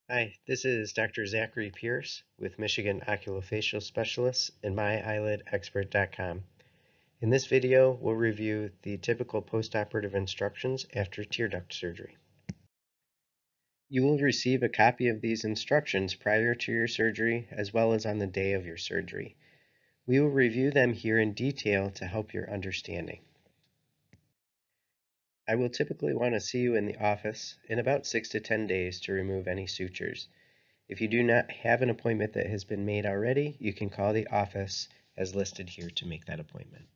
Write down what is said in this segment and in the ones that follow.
Hi, this is Dr. Zachary Pearce with Michigan Oculofacial Specialists and MyEyeLidExpert.com. In this video, we'll review the typical postoperative instructions after tear duct surgery. You will receive a copy of these instructions prior to your surgery as well as on the day of your surgery. We will review them here in detail to help your understanding. I will typically want to see you in the office in about 6 to 10 days to remove any sutures. If you do not have an appointment that has been made already, you can call the office as listed here to make that appointment.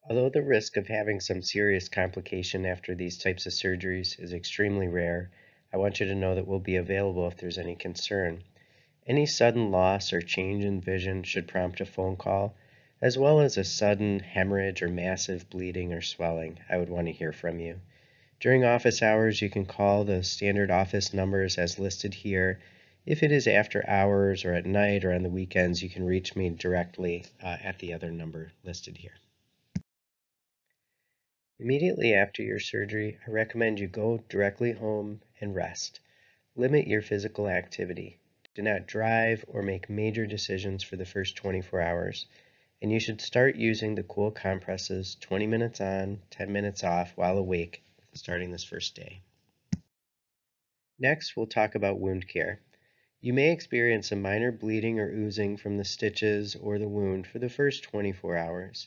Although the risk of having some serious complication after these types of surgeries is extremely rare, I want you to know that we'll be available if there's any concern. Any sudden loss or change in vision should prompt a phone call, as well as a sudden hemorrhage or massive bleeding or swelling. I would want to hear from you. During office hours, you can call the standard office numbers as listed here. If it is after hours or at night or on the weekends, you can reach me directly at the other number listed here. Immediately after your surgery, I recommend you go directly home and rest. Limit your physical activity. Do not drive or make major decisions for the first 24 hours. And you should start using the cool compresses 20 minutes on, 10 minutes off while awake, starting this first day. Next, we'll talk about wound care. You may experience a minor bleeding or oozing from the stitches or the wound for the first 24 hours.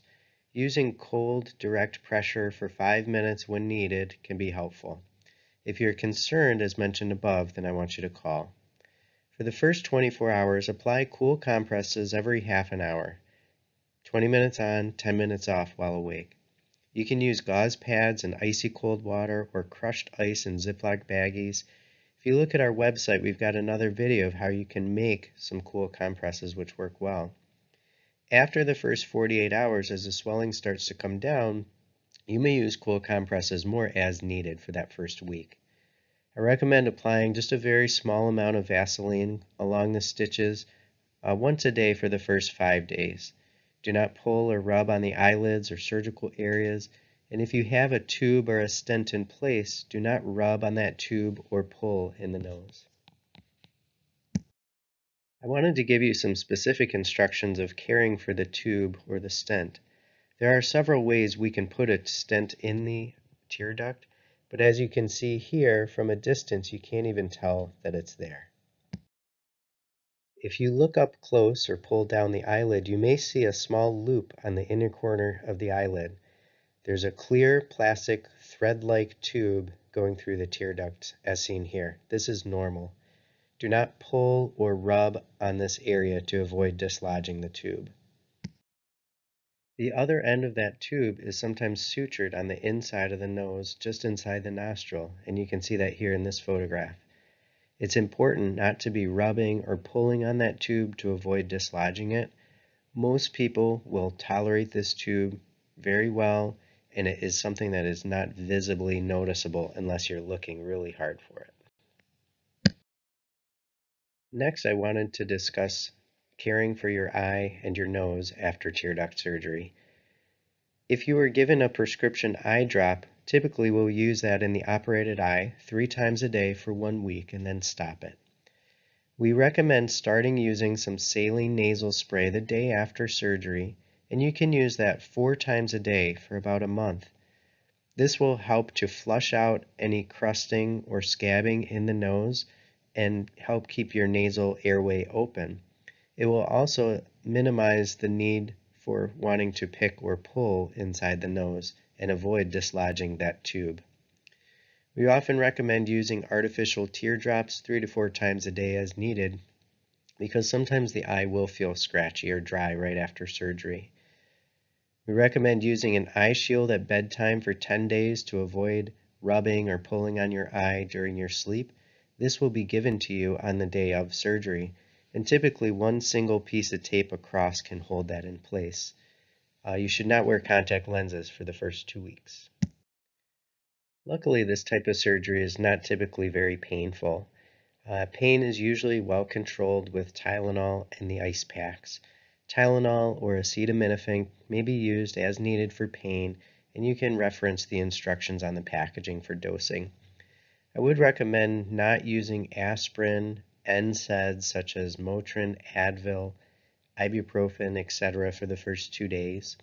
Using cold, direct pressure for 5 minutes when needed can be helpful. If you're concerned, as mentioned above, then I want you to call. For the first 24 hours, apply cool compresses every half an hour. 20 minutes on, 10 minutes off while awake. You can use gauze pads in icy cold water or crushed ice in Ziploc baggies. If you look at our website, we've got another video of how you can make some cool compresses which work well. After the first 48 hours, as the swelling starts to come down, you may use cool compresses more as needed for that first week. I recommend applying just a very small amount of Vaseline along the stitches once a day for the first 5 days. Do not pull or rub on the eyelids or surgical areas, and if you have a tube or a stent in place, do not rub on that tube or pull in the nose. I wanted to give you some specific instructions of caring for the tube or the stent. There are several ways we can put a stent in the tear duct, but as you can see here, from a distance you can't even tell that it's there. If you look up close or pull down the eyelid, you may see a small loop on the inner corner of the eyelid. There's a clear plastic thread-like tube going through the tear duct as seen here. This is normal. Do not pull or rub on this area to avoid dislodging the tube. The other end of that tube is sometimes sutured on the inside of the nose, just inside the nostril, and you can see that here in this photograph. It's important not to be rubbing or pulling on that tube to avoid dislodging it. Most people will tolerate this tube very well, and it is something that is not visibly noticeable unless you're looking really hard for it. Next, I wanted to discuss caring for your eye and your nose after tear duct surgery. If you were given a prescription eye drop, typically we'll use that in the operated eye 3 times a day for 1 week and then stop it. We recommend starting using some saline nasal spray the day after surgery, and you can use that 4 times a day for about a month. This will help to flush out any crusting or scabbing in the nose and help keep your nasal airway open. It will also minimize the need for wanting to pick or pull inside the nose and avoid dislodging that tube. We often recommend using artificial teardrops 3 to 4 times a day as needed because sometimes the eye will feel scratchy or dry right after surgery. We recommend using an eye shield at bedtime for 10 days to avoid rubbing or pulling on your eye during your sleep. This will be given to you on the day of surgery, and typically one single piece of tape across can hold that in place. You should not wear contact lenses for the first 2 weeks. Luckily, this type of surgery is not typically very painful. Pain is usually well controlled with Tylenol and the ice packs. Tylenol or acetaminophen may be used as needed for pain, and you can reference the instructions on the packaging for dosing. I would recommend not using aspirin, NSAIDs such as Motrin, Advil, ibuprofen, etc. for the first 2 days.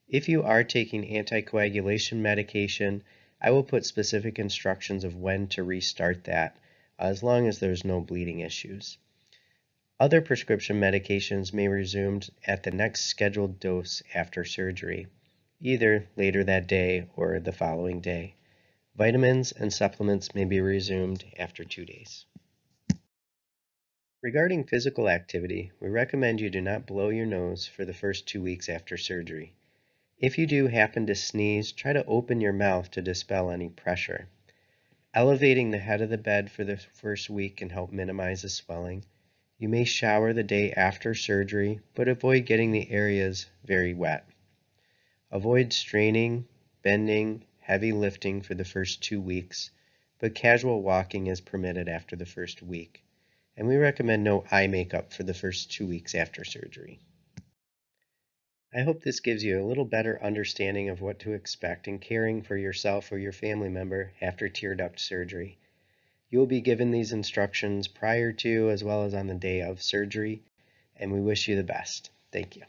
If you are taking anticoagulation medication, I will put specific instructions of when to restart that, as long as there's no bleeding issues. Other prescription medications may be resumed at the next scheduled dose after surgery, either later that day or the following day. Vitamins and supplements may be resumed after 2 days. Regarding physical activity, we recommend you do not blow your nose for the first 2 weeks after surgery. If you do happen to sneeze, try to open your mouth to dispel any pressure. Elevating the head of the bed for the first week can help minimize the swelling. You may shower the day after surgery, but avoid getting the areas very wet. Avoid straining, bending, heavy lifting for the first 2 weeks, but casual walking is permitted after the first week. And we recommend no eye makeup for the first 2 weeks after surgery. I hope this gives you a little better understanding of what to expect in caring for yourself or your family member after tear duct surgery. You will be given these instructions prior to as well as on the day of surgery, and we wish you the best. Thank you.